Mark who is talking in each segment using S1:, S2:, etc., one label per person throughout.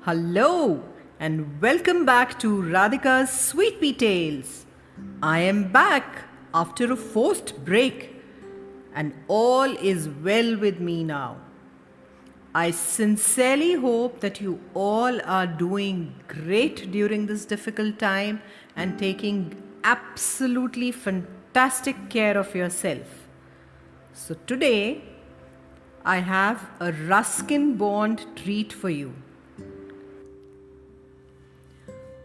S1: Hello and welcome back to Radhika's Sweet Pea Tales. I am back after a forced break and all is well with me now. I sincerely hope that you all are doing great during this difficult time and taking absolutely fantastic care of yourself. So today I have a Ruskin Bond treat for you.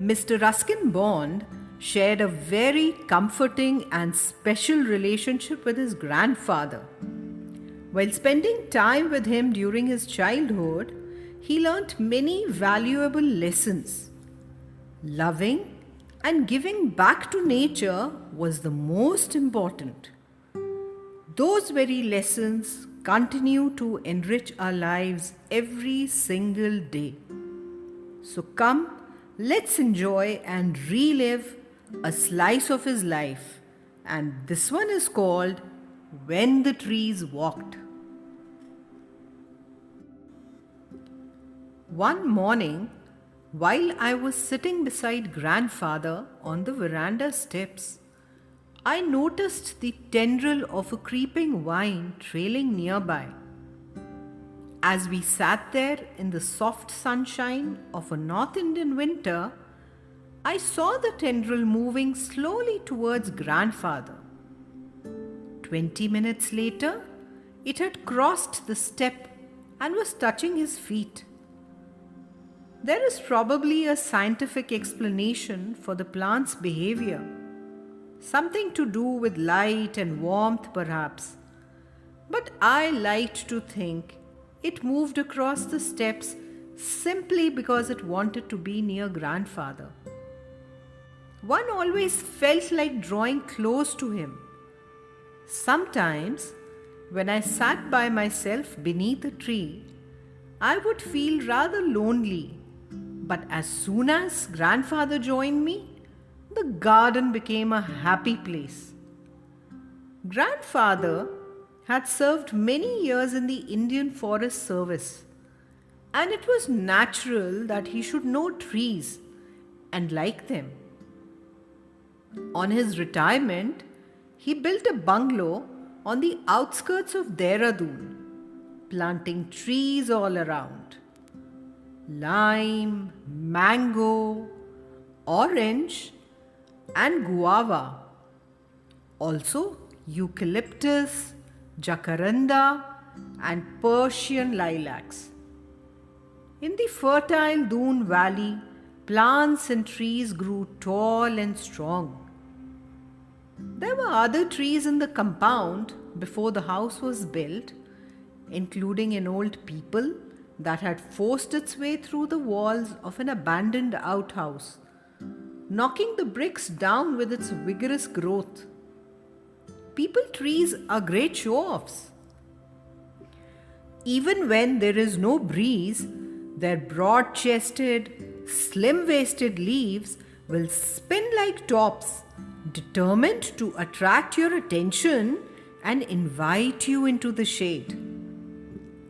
S1: Mr. Ruskin Bond shared a very comforting and special relationship with his grandfather. While spending time with him during his childhood, he learnt many valuable lessons. Loving and giving back to nature was the most important. Those very lessons continue to enrich our lives every single day. So come, let's enjoy and relive a slice of his life. And this one is called When the Trees Walked. One morning, while I was sitting beside grandfather on the veranda steps, I noticed the tendril of a creeping vine trailing nearby. As we sat there in the soft sunshine of a North Indian winter, I saw the tendril moving slowly towards grandfather. 20 minutes later, it had crossed the step and was touching his feet. There is probably a scientific explanation for the plant's behavior. Something to do with light and warmth, perhaps. But I liked to think it moved across the steps simply because it wanted to be near grandfather. One always felt like drawing close to him. Sometimes, when I sat by myself beneath a tree, I would feel rather lonely. But as soon as grandfather joined me, the garden became a happy place. Grandfather had served many years in the Indian Forest Service, and it was natural that he should know trees and like them. On his retirement, he built a bungalow on the outskirts of Dehradun, planting trees all around. Lime, mango, orange, and guava. Also, eucalyptus, jacaranda, and Persian lilacs. In the fertile Doon Valley, plants and trees grew tall and strong. There were other trees in the compound before the house was built, including an old peepal that had forced its way through the walls of an abandoned outhouse, knocking the bricks down with its vigorous growth. Peepal trees are great show-offs. Even when there is no breeze, their broad-chested, slim-waisted leaves will spin like tops, determined to attract your attention and invite you into the shade.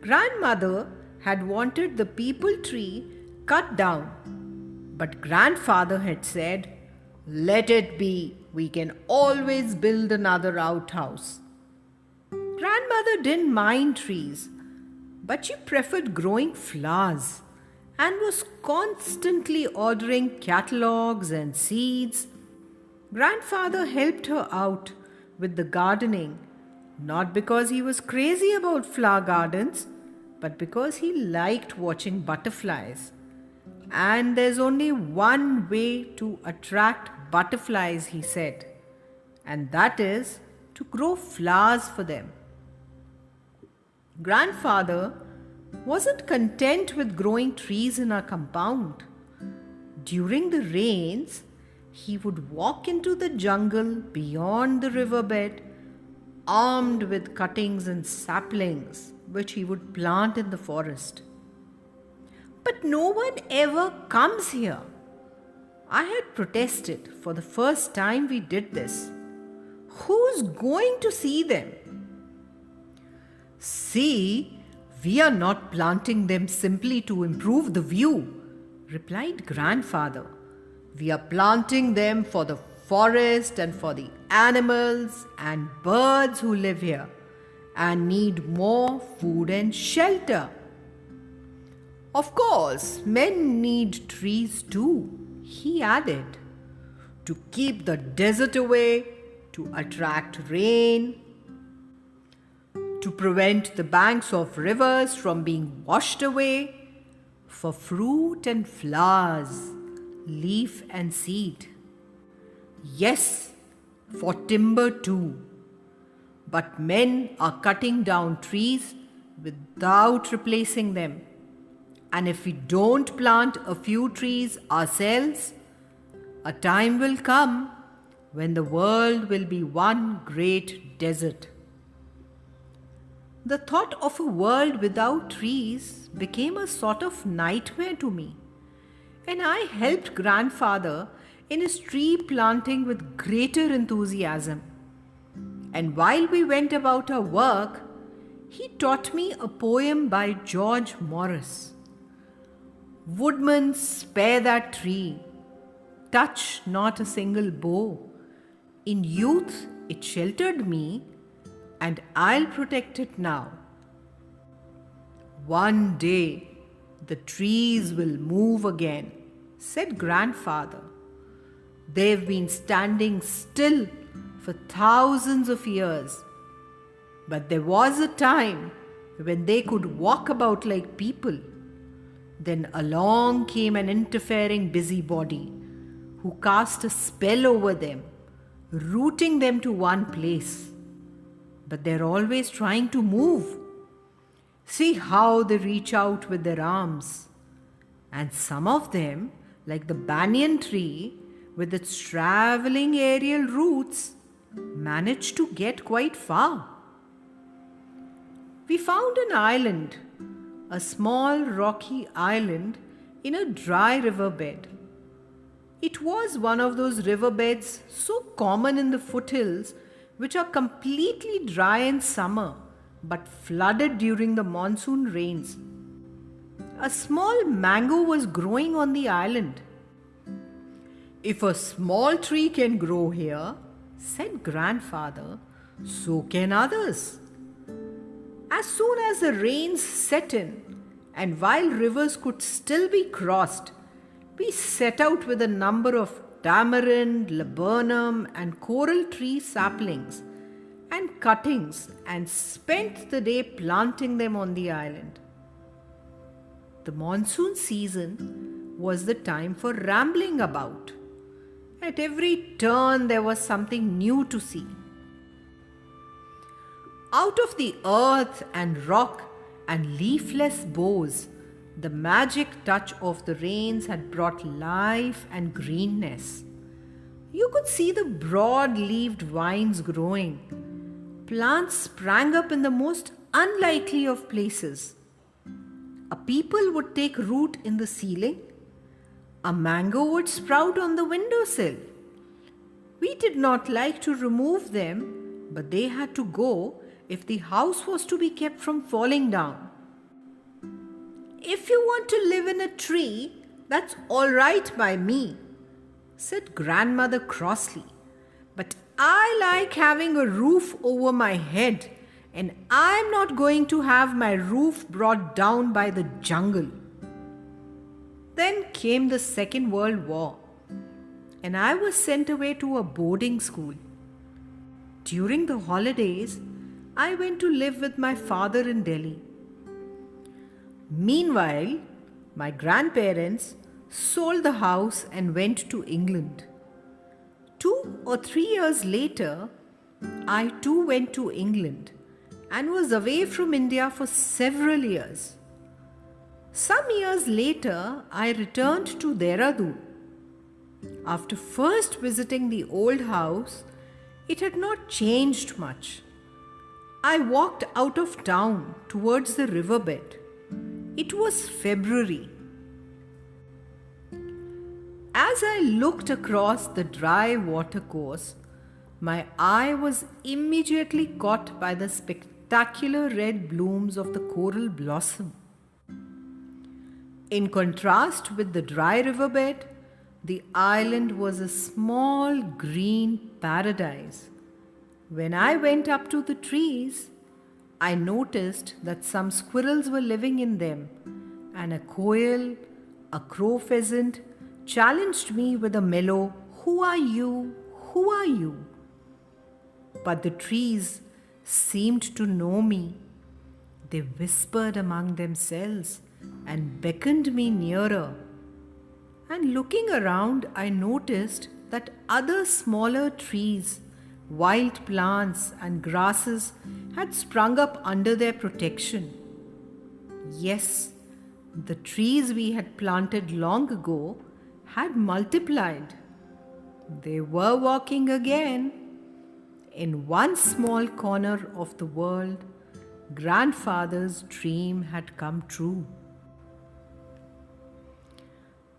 S1: Grandmother had wanted the peepal tree cut down, but grandfather had said, "Let it be, we can always build another outhouse." Grandmother didn't mind trees, but she preferred growing flowers and was constantly ordering catalogs and seeds. Grandfather helped her out with the gardening, not because he was crazy about flower gardens, but because he liked watching butterflies. And there's only one way to attract butterflies, he said, and that is to grow flowers for them. Grandfather wasn't content with growing trees in our compound. During the rains, he would walk into the jungle beyond the riverbed, armed with cuttings and saplings, which he would plant in the forest. But no one ever comes here. I had protested for the first time we did this. Who's going to see them? See, we are not planting them simply to improve the view, replied Grandfather. We are planting them for the forest and for the animals and birds who live here and need more food and shelter. Of course, men need trees too, he added, to keep the desert away, to attract rain, to prevent the banks of rivers from being washed away, for fruit and flowers, leaf and seed. Yes, for timber too. But men are cutting down trees without replacing them. And if we don't plant a few trees ourselves, a time will come when the world will be one great desert. The thought of a world without trees became a sort of nightmare to me, and I helped Grandfather in his tree planting with greater enthusiasm. And while we went about our work, he taught me a poem by George Morris. Woodman, spare that tree, touch not a single bough. In youth it sheltered me, and I'll protect it now. One day the trees will move again, said Grandfather. They've been standing still for thousands of years. But there was a time when they could walk about like people. Then along came an interfering busybody who cast a spell over them, rooting them to one place. But they're always trying to move. See how they reach out with their arms. And some of them, like the banyan tree with its traveling aerial roots, manage to get quite far. We found an island, a small rocky island in a dry riverbed. It was one of those riverbeds so common in the foothills which are completely dry in summer but flooded during the monsoon rains. A small mango was growing on the island. If a small tree can grow here, said Grandfather, so can others. As soon as the rains set in, and while rivers could still be crossed, we set out with a number of tamarind, laburnum, and coral tree saplings and cuttings and spent the day planting them on the island. The monsoon season was the time for rambling about. At every turn there was something new to see. Out of the earth and rock and leafless boughs, the magic touch of the rains had brought life and greenness. You could see the broad-leaved vines growing. Plants sprang up in the most unlikely of places. A peepal would take root in the ceiling. A mango would sprout on the windowsill. We did not like to remove them, but they had to go if the house was to be kept from falling down. If you want to live in a tree, that's all right by me, said Grandmother crossly. But I like having a roof over my head, and I'm not going to have my roof brought down by the jungle. Then came the Second World War, and I was sent away to a boarding school. During the holidays, I went to live with my father in Delhi. Meanwhile, my grandparents sold the house and went to England. 2 or 3 years later, I too went to England and was away from India for several years. Some years later, I returned to Dehradun. After first visiting the old house, it had not changed much. I walked out of town towards the riverbed. It was February. As I looked across the dry watercourse, my eye was immediately caught by the spectacular red blooms of the coral blossom. In contrast with the dry riverbed, the island was a small green paradise. When I went up to the trees, I noticed that some squirrels were living in them, and a quail, a crow pheasant, challenged me with a mellow, "Who are you? Who are you?" But the trees seemed to know me. They whispered among themselves and beckoned me nearer. And looking around, I noticed that other smaller trees, wild plants, and grasses had sprung up under their protection. Yes, the trees we had planted long ago had multiplied. They were walking again. In one small corner of the world, grandfather's dream had come true.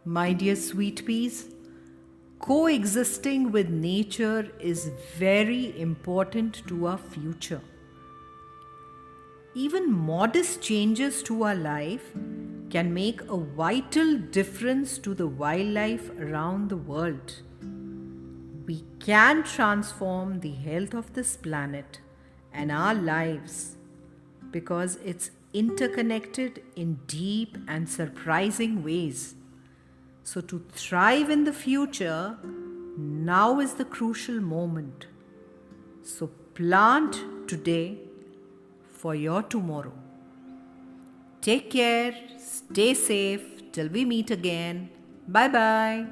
S1: My dear sweet peas, coexisting with nature is very important to our future. Even modest changes to our life can make a vital difference to the wildlife around the world. We can transform the health of this planet and our lives because it's interconnected in deep and surprising ways. So, to thrive in the future, now is the crucial moment. So, plant today for your tomorrow. Take care, stay safe till we meet again. Bye bye.